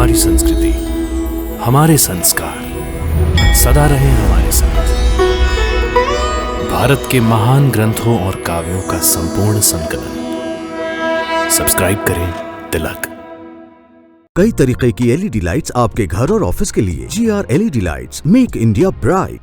हमारी संस्कृति, हमारे संस्कार सदा रहे हमारे साथ। भारत के महान ग्रंथों और काव्यों का संपूर्ण संकलन। सब्सक्राइब करें तिलक। कई तरीके की एलईडी लाइट्स आपके घर और ऑफिस के लिए। GR LED lights, make India bright.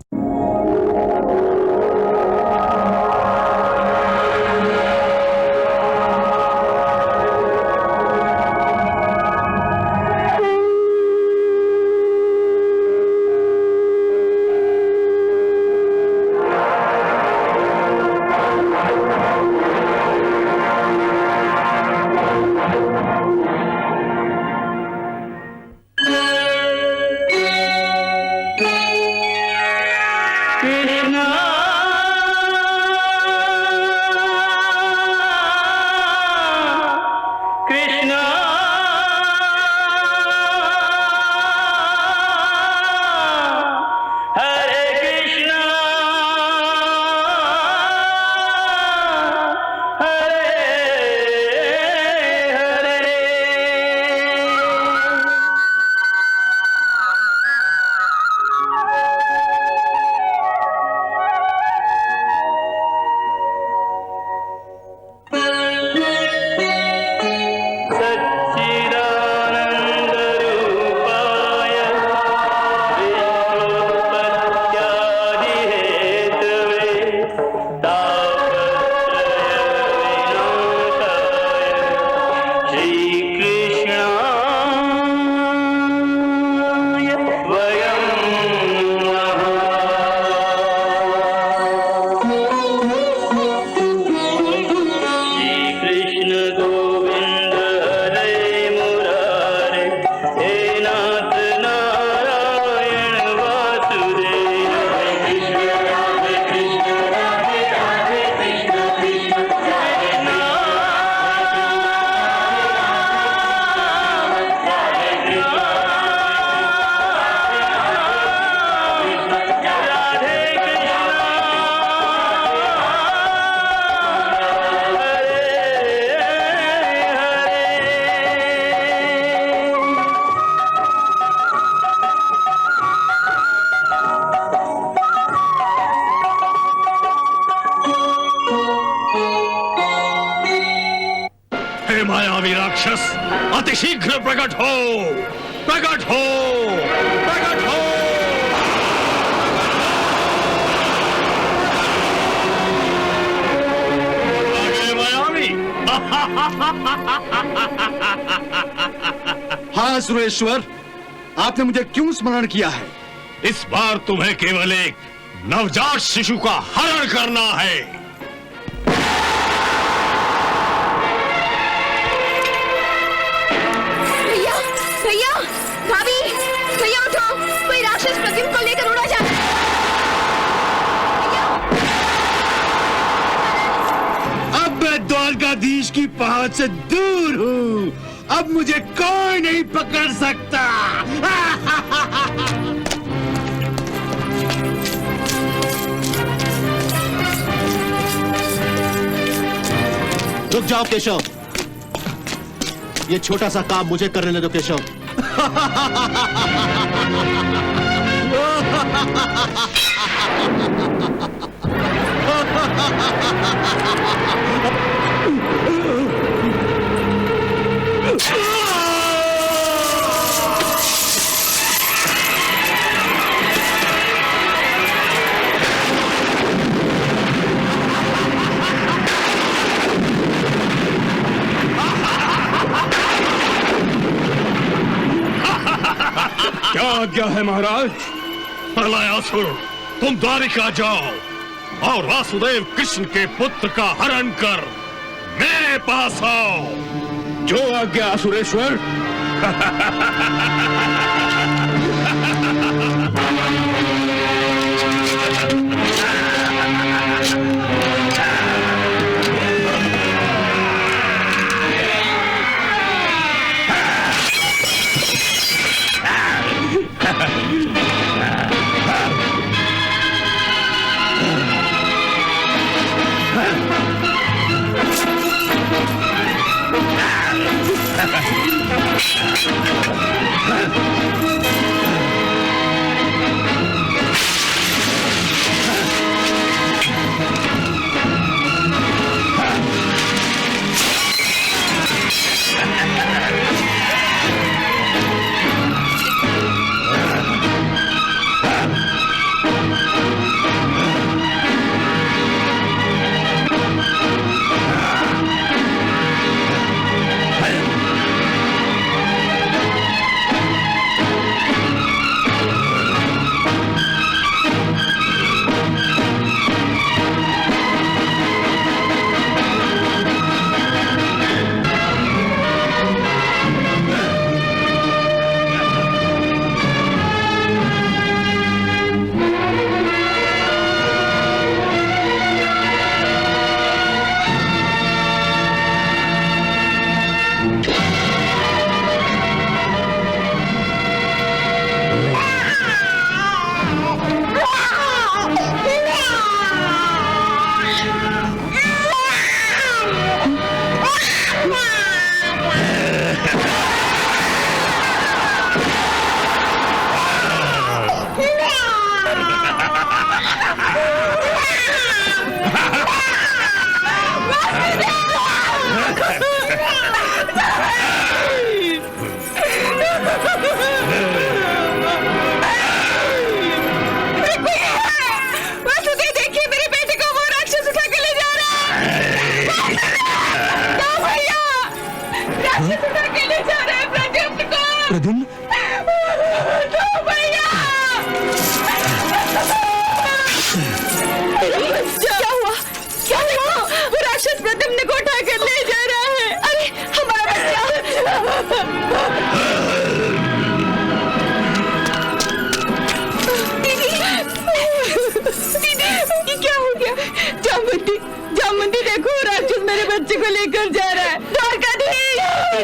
मायावी राक्षस, अतिशीघ्र प्रकट हो, प्रकट हो, प्रकट हो। मायावी। हाँ सुरेश्वर, आपने मुझे क्यों स्मरण किया है? इस बार तुम्हें केवल एक नवजात शिशु का हरण करना है। भैया उठो, कोई राक्षस प्रतिम को लेकर उड़ा जा रहा है। अब मैं द्वारकाधीश की पहुंच से दूर हूँ। अब मुझे कोई नहीं पकड़ सकता। रुक जाओ केशव, ये छोटा सा काम मुझे करने दो केशव। क्या आज्ञा है महाराज? प्रलयासुर, तुम द्वारिका जाओ और वासुदेव कृष्ण के पुत्र का हरण कर मेरे पास आओ। जो आज्ञा Sureshwar. Ha ha ha! Pradyumna, क्या हुआ? क्या हुआ? वो राक्षस प्रद्युम्न को उठा कर ले जा रहा है। अरे हमारा बच्चा। दीदी, ये क्या हो गया? जामवंती, जामवंती देखो, राक्षस मेरे बच्चे को लेकर जा रहा है।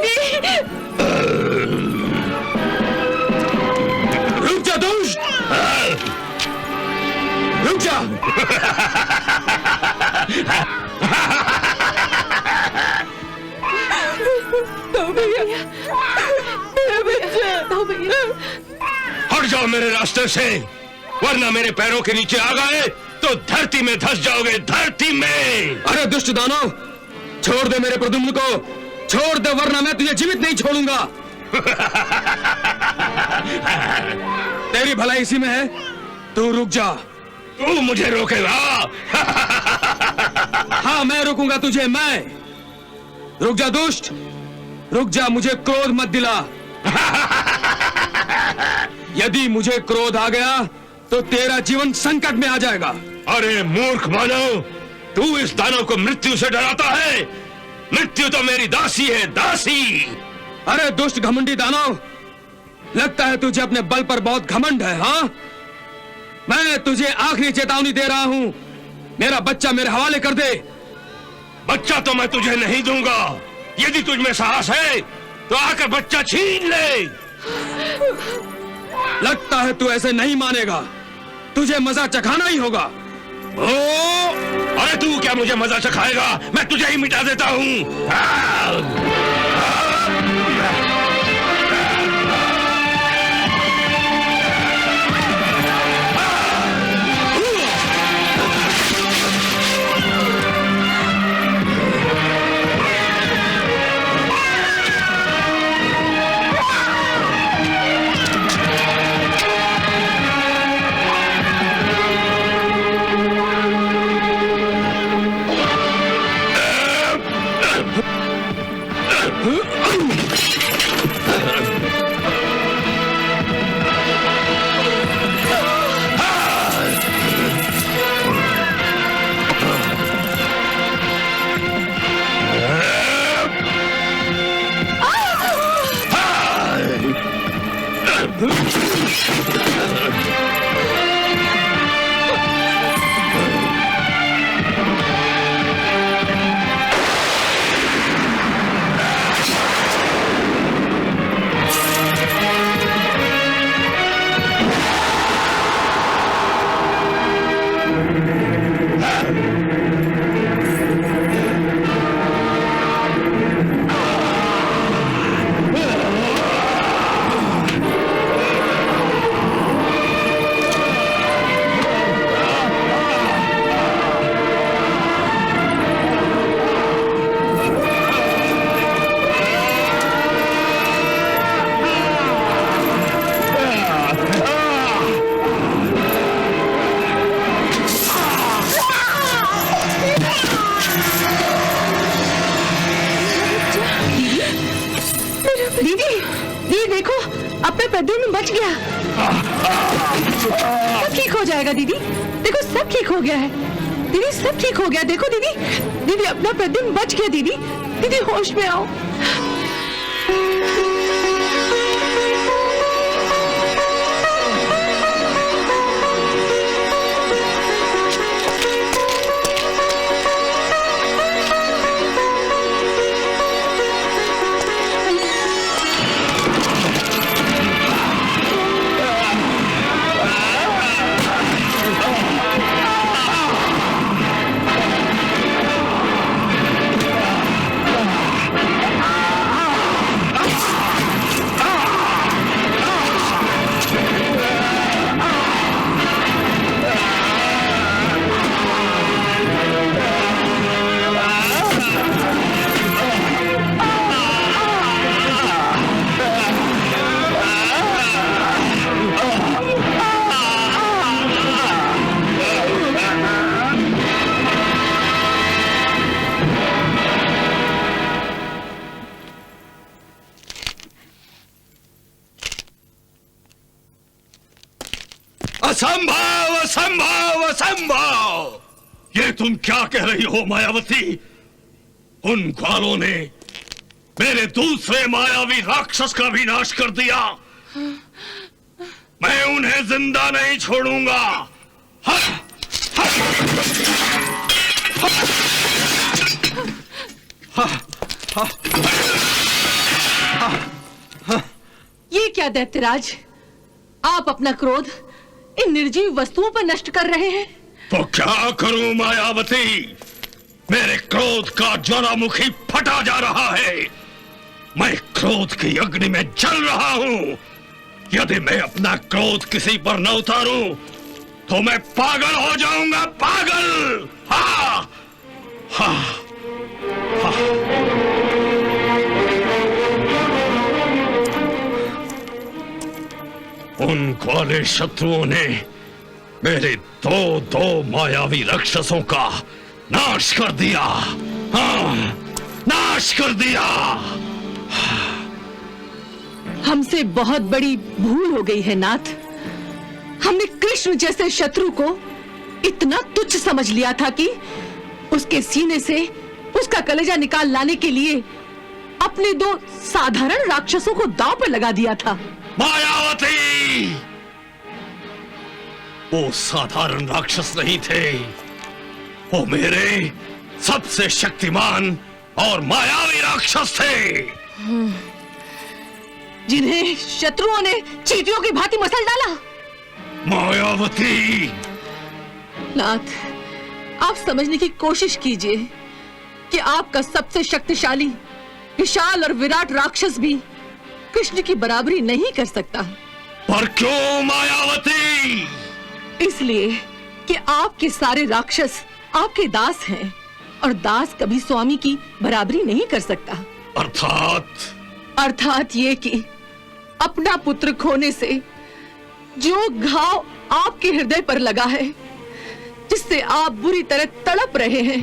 दीदी, रुक जा दुष्ट! रुक जा! हट जाओ मेरे रास्ते से, वरना मेरे पैरों के नीचे आ गए तो धरती में धंस जाओगे, धरती में। अरे दुष्ट दानव, छोड़ दे मेरे प्रद्युम्न को, छोड़ दे वरना मैं तुझे जीवित नहीं छोड़ूंगा। तेरी भलाई इसी में है, तू रुक जा। तू मुझे रोकेगा? हाँ मैं रोकूंगा तुझे, मैं। रुक जा दुष्ट, रुक जा, मुझे क्रोध मत दिला। यदि मुझे क्रोध आ गया तो तेरा जीवन संकट में आ जाएगा। अरे मूर्ख मानव, तू इस दानव को मृत्यु से डराता है? मृत्यु तो मेरी दासी है, दासी। अरे दुष्ट घमंडी दानव, लगता है तुझे अपने बल पर बहुत घमंड है। हाँ, मैं तुझे आखिरी चेतावनी दे रहा हूं, मेरा बच्चा मेरे हवाले कर दे। बच्चा तो मैं तुझे नहीं दूंगा। यदि तुझ में साहस है तो आकर बच्चा छीन ले। लगता है तू ऐसे नहीं मानेगा, तुझे मजा चखाना ही होगा। ओ, अरे तू क्या मुझे मजा चखाएगा? मैं तुझे ही मिटा देता हूं। दीदी, दीदी देखो, अपना प्रद्युम्न बच गया। सब ठीक हो जाएगा दीदी, देखो सब ठीक हो गया है दीदी, सब ठीक हो गया। देखो दीदी, दीदी अपना प्रद्युम्न बच गया दीदी, दीदी होश में आओ। असंभव, असंभव, असंभव! ये तुम क्या कह रही हो मायावती? उन ग्वालों ने मेरे दूसरे मायावी राक्षस का भी नाश कर दिया। मैं उन्हें जिंदा नहीं छोड़ूंगा। हा, हा, हा, हा, हा। ये क्या दैत्यराज, आप अपना क्रोध इन निर्जीव वस्तुओं पर नष्ट कर रहे हैं? तो क्या करूं मायावती, मेरे क्रोध का ज्वालामुखी फटा जा रहा है। मैं क्रोध की अग्नि में जल रहा हूं। यदि मैं अपना क्रोध किसी पर न उतारूं तो मैं पागल हो जाऊंगा, पागल। हा, हा, हा। उन ग्वाले शत्रुओं ने मेरे दो मायावी राक्षसों का नाश कर दिया। हाँ, नाश कर दिया। हमसे बहुत बड़ी भूल हो गई है नाथ। हमने कृष्ण जैसे शत्रु को इतना तुच्छ समझ लिया था कि उसके सीने से उसका कलेजा निकाल लाने के लिए अपने दो साधारण राक्षसों को दांव पर लगा दिया था। मायावती, वो साधारण राक्षस नहीं थे, वो मेरे सबसे शक्तिमान और मायावी राक्षस थे, जिन्हें शत्रुओं ने चींटियों की भांति मसल डाला। मायावती, नाथ, आप समझने की कोशिश कीजिए कि आपका सबसे शक्तिशाली, विशाल और विराट राक्षस भी कृष्ण की बराबरी नहीं कर सकता। पर क्यों मायावती? इसलिए कि आपके सारे राक्षस आपके दास हैं और दास कभी स्वामी की बराबरी नहीं कर सकता। अर्थात ये कि अपना पुत्र खोने से जो घाव आपके हृदय पर लगा है, जिससे आप बुरी तरह तड़प रहे हैं,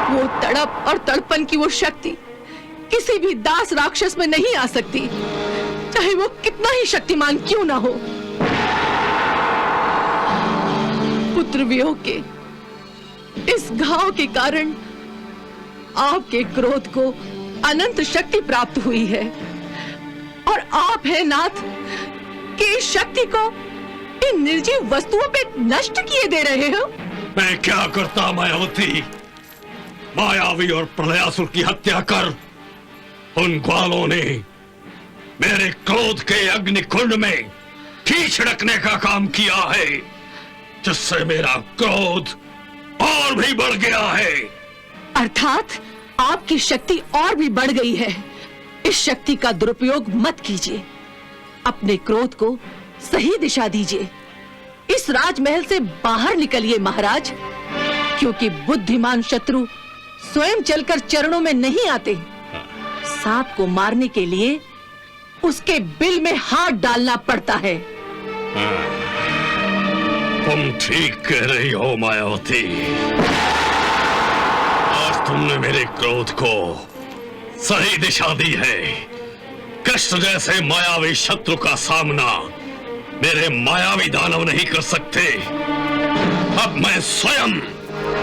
वो तड़प और तड़पन की वो शक्ति किसी भी दास राक्षस में नहीं आ सकती, चाहे वो कितना ही शक्तिमान क्यों ना हो। पुत्र वियोग के इस घाव के कारण आपके क्रोध को अनंत शक्ति प्राप्त हुई है और आप हैं नाथ कि इस शक्ति को इन निर्जीव वस्तुओं पे नष्ट किए दे रहे हो। मैं क्या करता मायावती? मायावी और प्रलयासुर की हत्या कर उन ग्वालों ने मेरे क्रोध के अग्निकुंड में घी छिड़कने का काम किया है, जिससे मेरा क्रोध और भी बढ़ गया है। अर्थात आपकी शक्ति और भी बढ़ गई है। इस शक्ति का दुरुपयोग मत कीजिए, अपने क्रोध को सही दिशा दीजिए। इस राजमहल से बाहर निकलिए महाराज, क्योंकि बुद्धिमान शत्रु स्वयं चलकर चरणों में नहीं आते। सांप को मारने के लिए उसके बिल में हाथ डालना पड़ता है। तुम ठीक कह रही हो मायावती। आज तुमने मेरे क्रोध को सही दिशा दी है। कृष्ण जैसे मायावी शत्रु का सामना मेरे मायावी दानव नहीं कर सकते। अब मैं स्वयं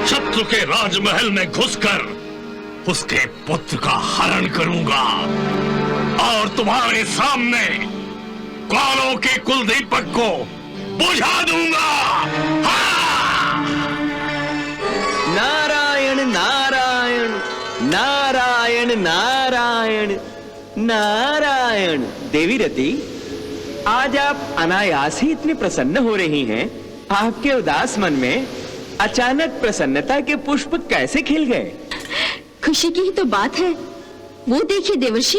शत्रु के राजमहल में घुसकर उसके पुत्र का हरण करूंगा और तुम्हारे सामने कालों के कुलदीपक को बुझा दूंगा। हाँ! नारायण नारायण नारायण नारायण नारायण। देवी रति, आज आप अनायास ही इतने प्रसन्न हो रही हैं। आपके उदास मन में अचानक प्रसन्नता के पुष्प कैसे खिल गए? खुशी की ही तो बात है। वो देखिए देवर्षि,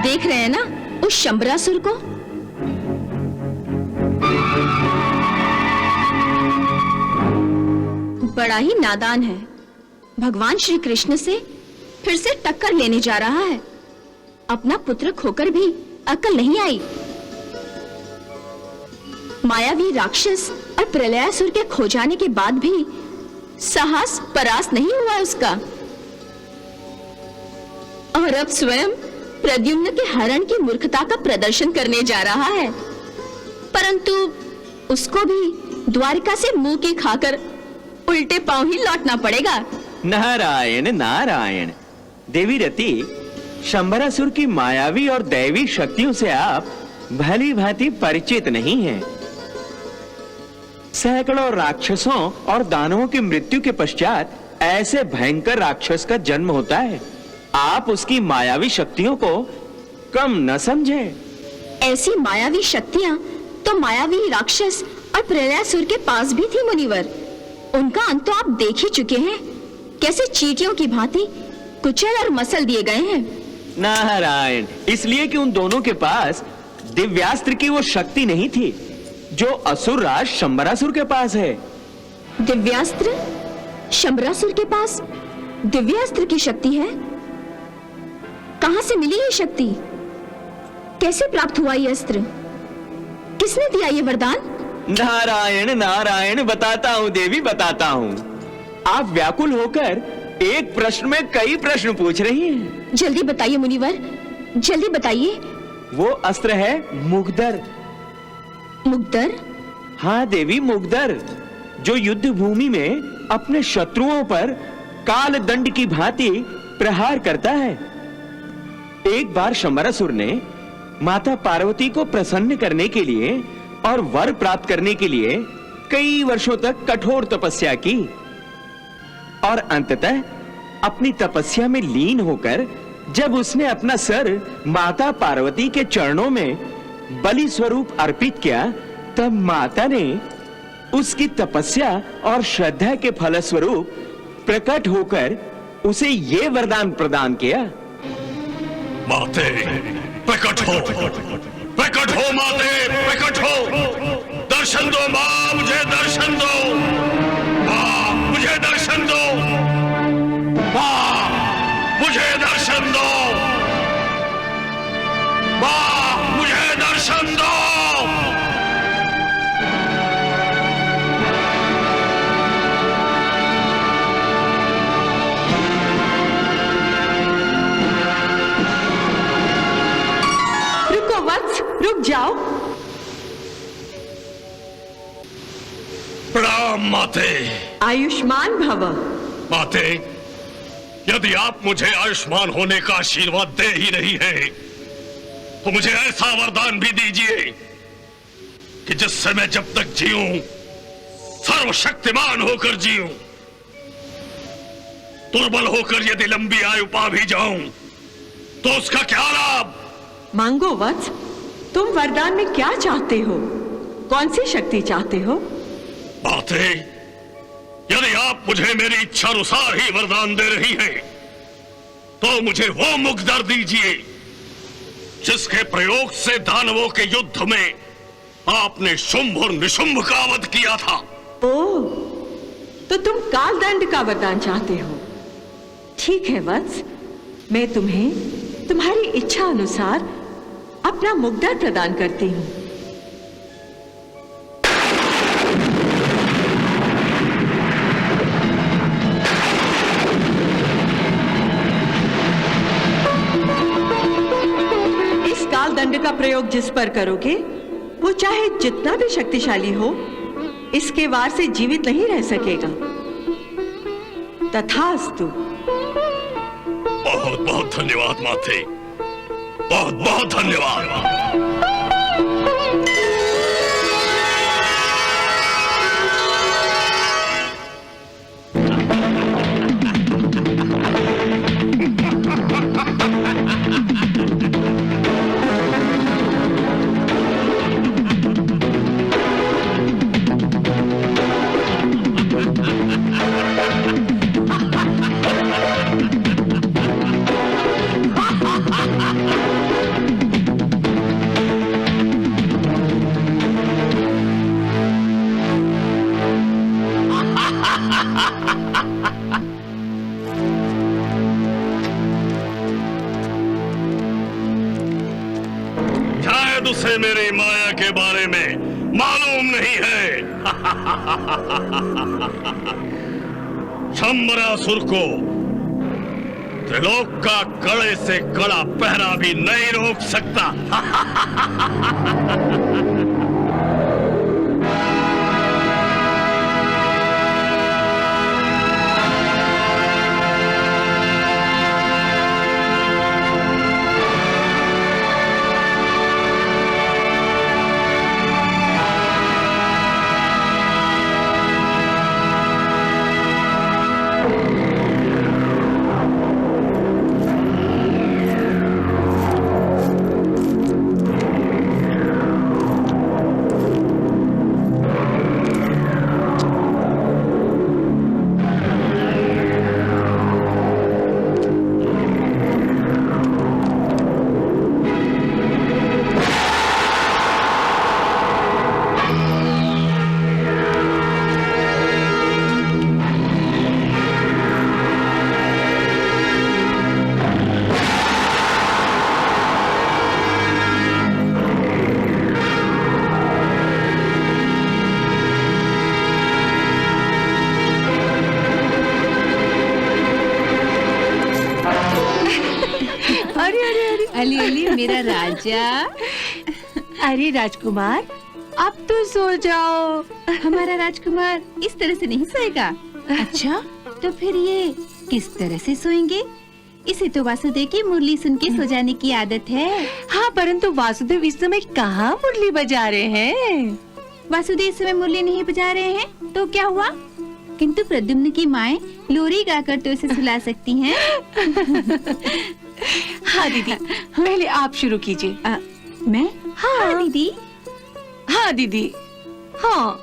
देख रहे हैं ना उस शंबरासुर को? बड़ा ही नादान है। भगवान श्री कृष्ण से फिर से टक्कर लेने जा रहा है। अपना पुत्र खोकर भी अकल नहीं आई। मायावी राक्षस और प्रलयासुर के खो जाने के बाद भी साहस परास्त नहीं हुआ उसका, और अब स्वयं प्रद्युम्न के हरण की मूर्खता का प्रदर्शन करने जा रहा है। परंतु उसको भी द्वारिका से मुंह की खाकर उल्टे पांव ही लौटना पड़ेगा। नारायण नारायण। देवी रति, शंबरासुर की मायावी और दैवी शक्तियों से आप भली भांति परिचित नहीं हैं। सैकड़ों राक्षसों और दानवों की मृत्यु के पश्चात ऐसे भयंकर राक्षस का जन्म होता है। आप उसकी मायावी शक्तियों को कम न समझे। ऐसी मायावी शक्तियां तो मायावी राक्षस और प्रलयासुर के पास भी थी मुनिवर। उनका अंत तो आप देख ही चुके हैं, कैसे चींटियों की भांति कुचल और मसल दिए गए हैं। नारायण, इसलिए कि उन दोनों के पास दिव्यास्त्र की वो शक्ति नहीं थी जो असुर राज शंबरासुर के पास है। दिव्यास्त्र? शंबरासुर के पास दिव्यास्त्र की शक्ति है? कहां से मिली ये शक्ति? कैसे प्राप्त हुआ ये अस्त्र? किसने दिया ये वरदान? नारायण नारायण, बताता हूँ देवी, बताता हूँ। आप व्याकुल होकर एक प्रश्न में कई प्रश्न पूछ रही हैं। जल्दी बताइए मुनिवर, जल्दी बताइए। वो अस्त्र है मुग्दर। मुग्दर? हाँ देवी, मुग्दर, जो युद्ध भूमि में अपने शत्रुओं पर काल दंड की भांति प्रहार करता है। एक बार शंबरासुर ने माता पार्वती को प्रसन्न करने के लिए और वर प्राप्त करने के लिए कई वर्षों तक कठोर तपस्या की, और अंततः अपनी तपस्या में लीन होकर जब उसने अपना सर माता पार्वती के चरणों में बलि स्वरूप अर्पित किया, तब माता ने उसकी तपस्या और श्रद्धा के फलस्वरूप प्रकट होकर उसे ये वरदान प्रदान किया। माते प्रकट हो, प्रकट हो माते, प्रकट हो। दर्शन दो मां, मुझे दर्शन दो। मां, मुझे दर्शन दो। मां, मुझे दर्शन दो। मां, मुझे दर्शन दो। रुको वत्स, रुक जाओ। प्रणाम माते। आयुष्मान भव। माते, यदि आप मुझे आयुष्मान होने का आशीर्वाद दे ही रही हैं, तो मुझे ऐसा वरदान भी दीजिए कि जिससे मैं जब तक जीऊं सर्वशक्तिमान होकर जीऊं। दुर्बल होकर यदि लंबी आयु पा भी जाऊं तो उसका क्या लाभ? मांगो वत्स, तुम वरदान में क्या चाहते हो? कौन सी शक्ति चाहते हो? माते, यदि आप मुझे मेरी इच्छा अनुसार ही वरदान दे रही हैं, तो मुझे वो मुग्दर दीजिए जिसके प्रयोग से दानवों के युद्ध में आपने शुंभ और निशुंभ का वध किया था। ओह, तो तुम कालदंड का वरदान चाहते हो। ठीक है वत्स, मैं तुम्हें तुम्हारी इच्छा अनुसार अपना मुग्दर प्रदान करती हूँ। का प्रयोग जिस पर करोगे वो चाहे जितना भी शक्तिशाली हो, इसके वार से जीवित नहीं रह सकेगा। तथास्तु। बहुत बहुत धन्यवाद माते, बहुत बहुत धन्यवाद। शायद उसे मेरी माया के बारे में मालूम नहीं है। शंबरासुर को त्रिलोक का कड़े से कड़ा पहरा भी नहीं रोक सकता। अली अली मेरा राजा। अरे राजकुमार, अब तो सो जाओ। हमारा राजकुमार इस तरह से नहीं सोएगा। अच्छा, तो फिर ये किस तरह से सोएंगे? इसे तो वासुदेव की मुरली सुन के सो जाने की आदत है। हाँ, परंतु वासुदेव इस समय कहाँ मुरली बजा रहे हैं? वासुदेव इस समय मुरली नहीं बजा रहे हैं तो क्या हुआ? किंतु प्रद्युम्न की माएं लोरी गाकर तो इसे सुला सकती हैं। हाँ दीदी, पहले आप शुरू कीजिए। मैं? हाँ दीदी। हाँ दीदी, हाँ।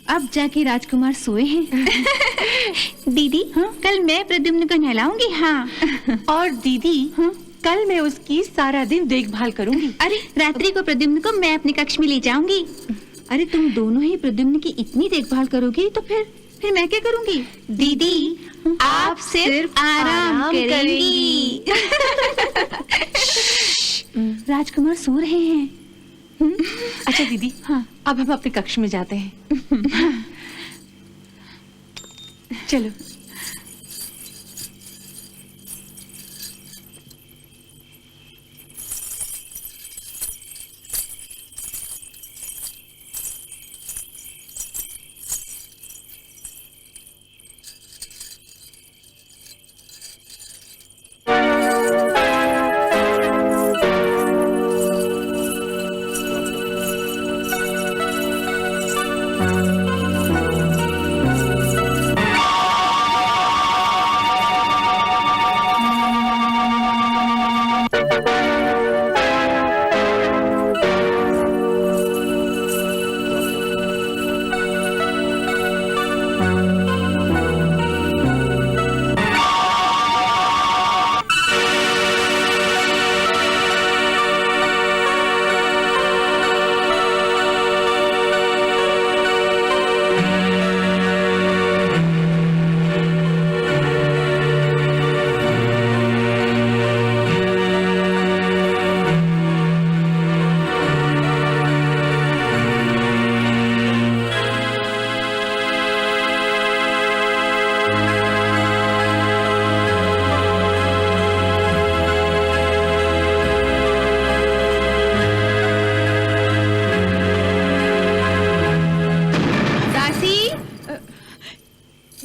अब जाके राजकुमार सोए हैं। दीदी, हाँ? कल मैं प्रद्युम्न को नहलाऊंगी। हाँ। और दीदी, हाँ? कल मैं उसकी सारा दिन देखभाल करूंगी। अरे रात्रि को प्रद्युम्न को मैं अपने कक्ष में ले जाऊंगी। अरे तुम दोनों ही प्रद्युम्न की इतनी देखभाल करोगी तो फिर मैं क्या करूंगी? दीदी, आप सिर्फ आराम करेंगी। राजकुमार सो रहे हैं। अच्छा दीदी, हाँ, अब हम अपने कक्ष में जाते हैं। चलो।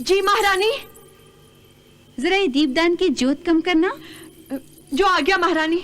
जी महारानी। जरा ये दीपदान की ज्योत कम करना। जो आ गया महारानी।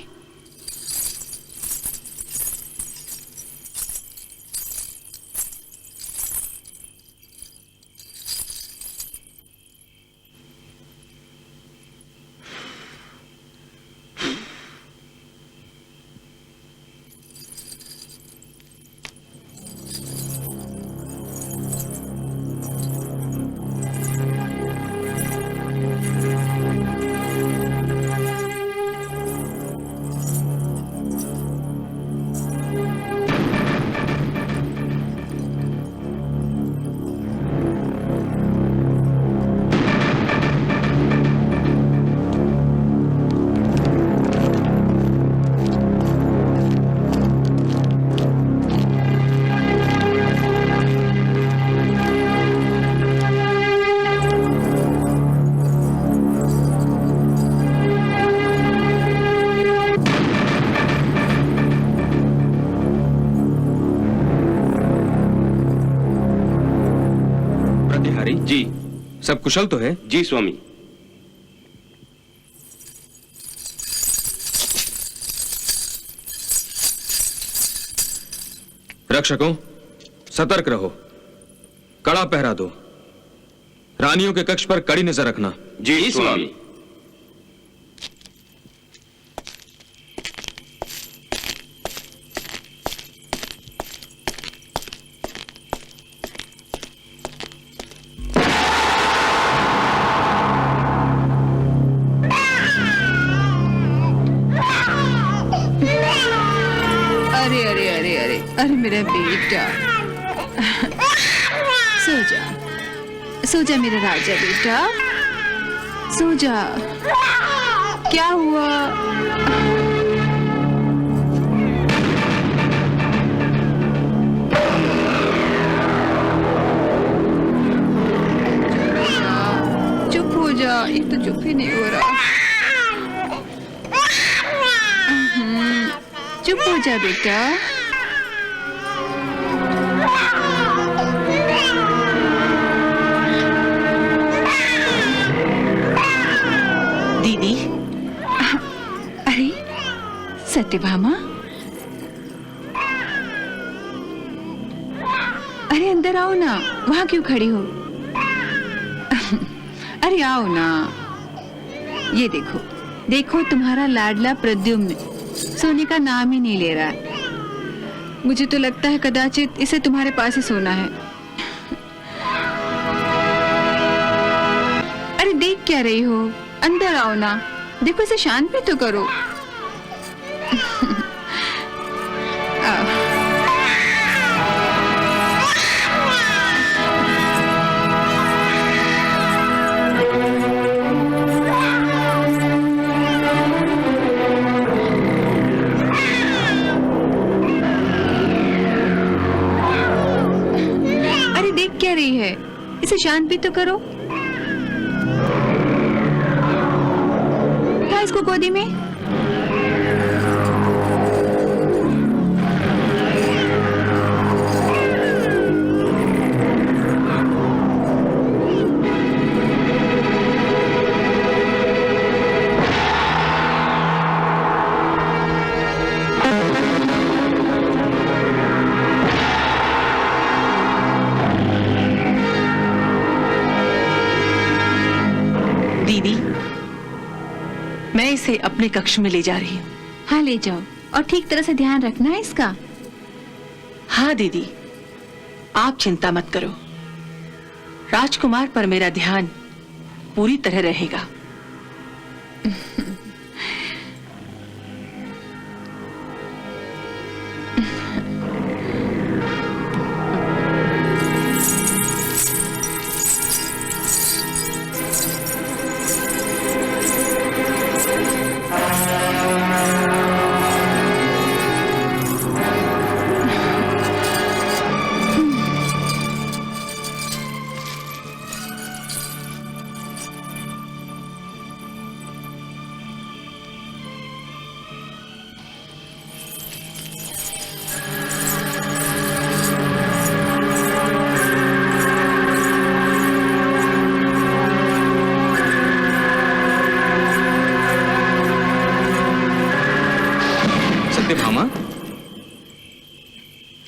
जी, सब कुशल तो है? जी स्वामी। रक्षकों, सतर्क रहो, कड़ा पहरा दो, रानियों के कक्ष पर कड़ी नजर रखना। जी स्वामी। अरे मेरा बेटा, सो जा मेरा राजा बेटा, सो जा। क्या हुआ? चुप हो जा, ये तो चुप ही नहीं हो रहा। चुप हो जा बेटा। दीदी। अरे सत्यभामा, अरे अंदर आओ ना, वहां क्यों खड़ी हो? अरे आओ ना। ये देखो, देखो तुम्हारा लाडला प्रद्युम्न सोने का नाम ही नहीं ले रहा। मुझे तो लगता है कदाचित इसे तुम्हारे पास ही सोना है। क्या रही हो? अंदर आओ ना, देखो इसे शांत भी तो करो। अरे देख क्या रही है, इसे शांत भी तो करो। उठा इसको गोदी में। दीदी, मैं इसे अपने कक्ष में ले जा रही हूँ। हाँ ले जाओ, और ठीक तरह से ध्यान रखना है इसका। हाँ दीदी, आप चिंता मत करो, राजकुमार पर मेरा ध्यान पूरी तरह रहेगा। सत्यभामा,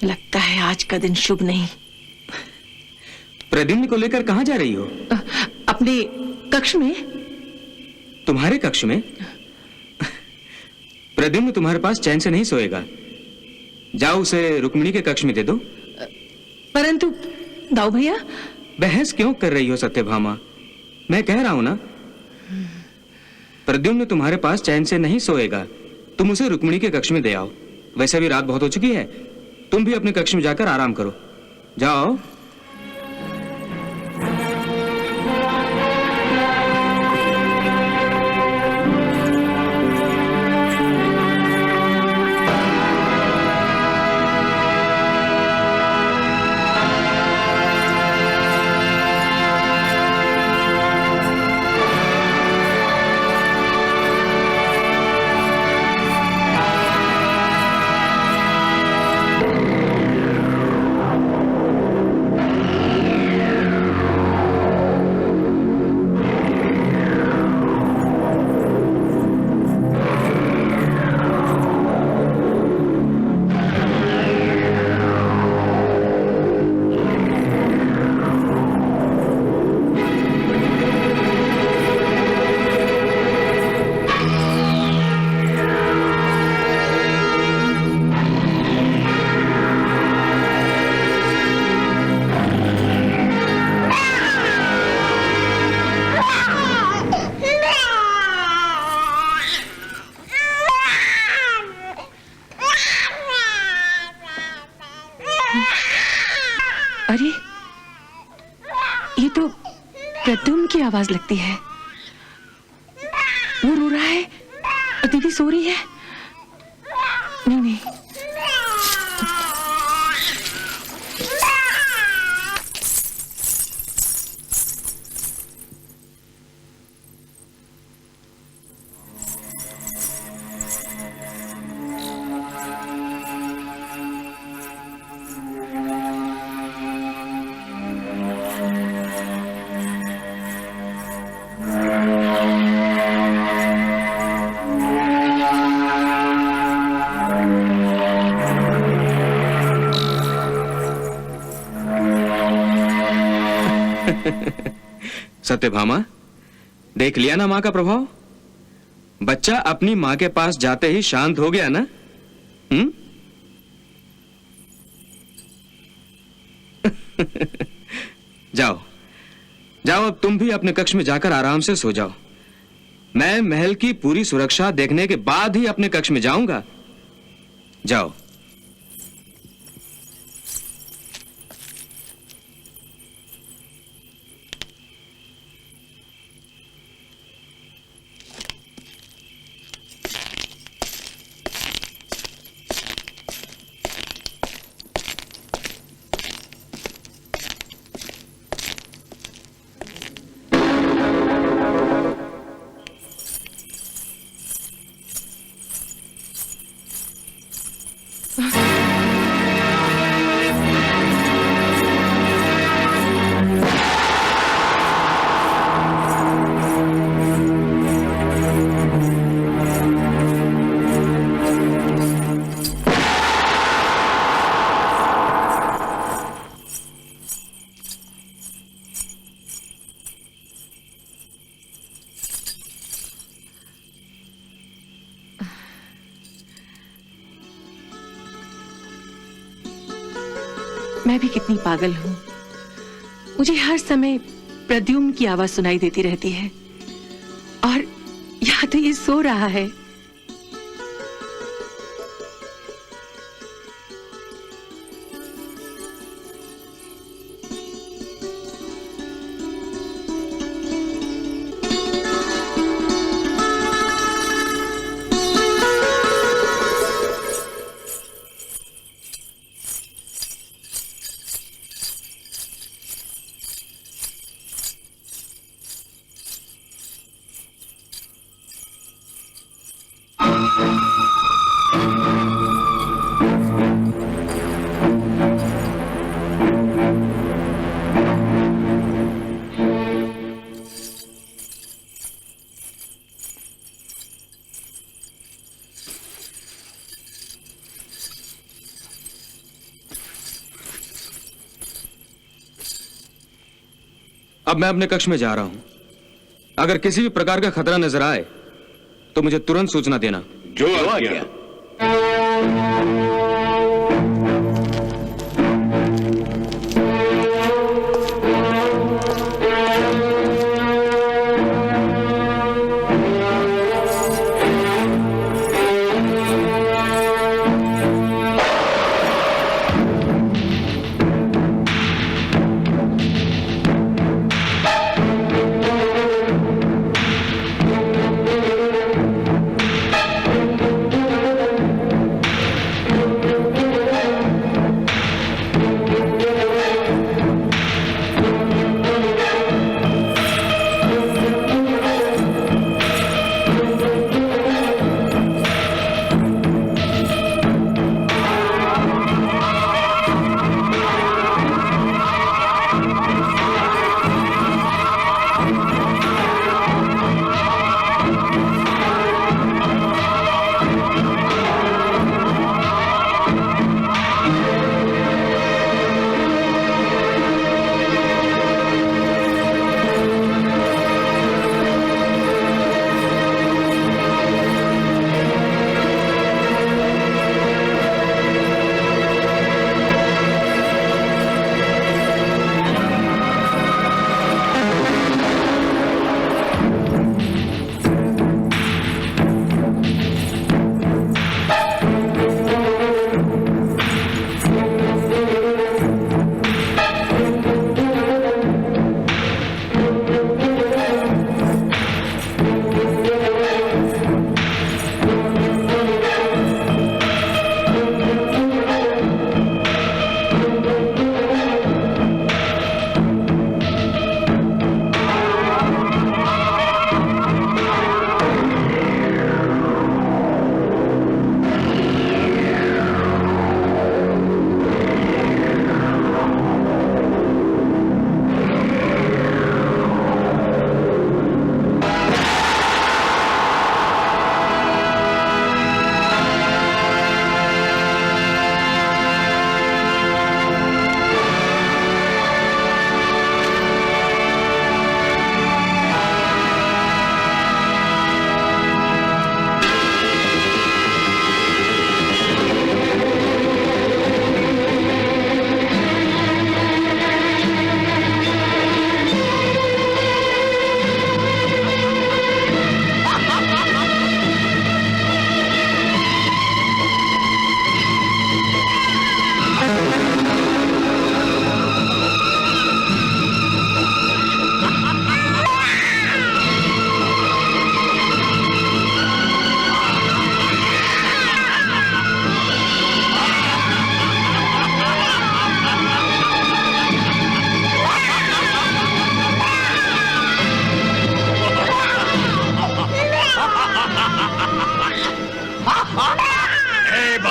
लगता है आज का दिन शुभ नहीं। प्रद्युम्न को लेकर कहाँ जा रही हो? अपने कक्ष में। तुम्हारे कक्ष में? प्रद्युम्न तुम्हारे पास चैन से नहीं सोएगा। जाओ उसे रुक्मिणी के कक्ष में दे दो। परंतु दाऊ भैया। बहस क्यों कर रही हो सत्यभामा? मैं कह रहा हूं ना, प्रद्युम्न तुम्हारे पास चैन से नहीं सोएगा। तुम उसे रुक्मिणी के कक्ष में दे आओ। वैसे भी रात बहुत हो चुकी है, तुम भी अपने कक्ष में जाकर आराम करो। जाओ। अरे, ये तो प्रद्युम्न की आवाज लगती है। वो रो रहा है और दीदी सो रही है। नहीं नहीं, सत्यभामा, देख लिया ना माँ का प्रभाव? बच्चा अपनी माँ के पास जाते ही शांत हो गया ना? जाओ जाओ, अब तुम भी अपने कक्ष में जाकर आराम से सो जाओ। मैं महल की पूरी सुरक्षा देखने के बाद ही अपने कक्ष में जाऊंगा। जाओ। मैं भी कितनी पागल हूं। मुझे हर समय प्रद्युम्न की आवाज सुनाई देती रहती है, और या तो ये सो रहा है। अब मैं अपने कक्ष में जा रहा हूं। अगर किसी भी प्रकार का खतरा नजर आए तो मुझे तुरंत सूचना देना। जो आज्ञा।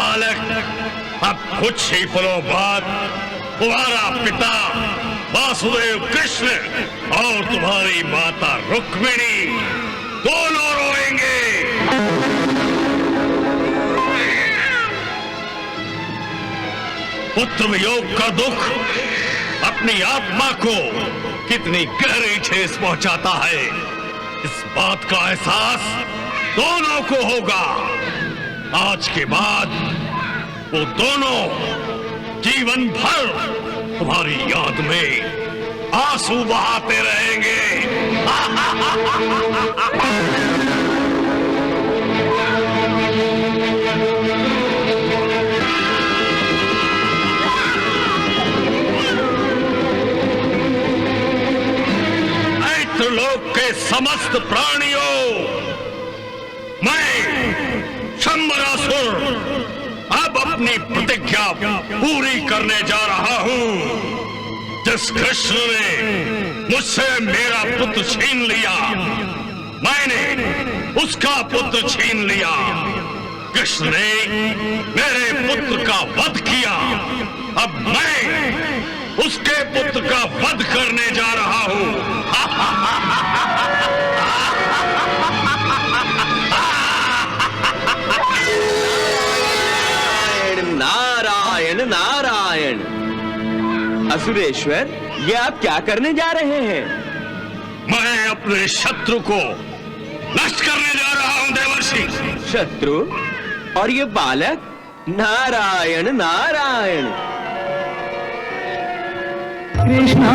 बालक, अब कुछ ही पलों बाद तुम्हारा पिता वासुदेव कृष्ण और तुम्हारी माता रुक्मिणी दोनों रोएंगे। पुत्र वियोग का दुख अपनी आत्मा को कितनी गहरी ठेस पहुंचाता है, इस बात का एहसास दोनों को होगा। आज के बाद वो दोनों जीवन भर तुम्हारी याद में आंसू बहाते रहेंगे। लोक के समस्त प्राणियों, मैं शंबरासुर अब अपनी प्रतिज्ञा पूरी करने जा रहा हूं। जिस कृष्ण ने मुझसे मेरा पुत्र छीन लिया, मैंने उसका पुत्र छीन लिया। कृष्ण ने मेरे पुत्र का वध किया, अब मैं उसके पुत्र का वध करने जा रहा हूं। नारायण नारायण। असुरेश्वर, ये आप क्या करने जा रहे हैं? मैं अपने शत्रु को नष्ट करने जा रहा हूं देवर्षि। शत्रु? और ये बालक? नारायण नारायण। कृष्णा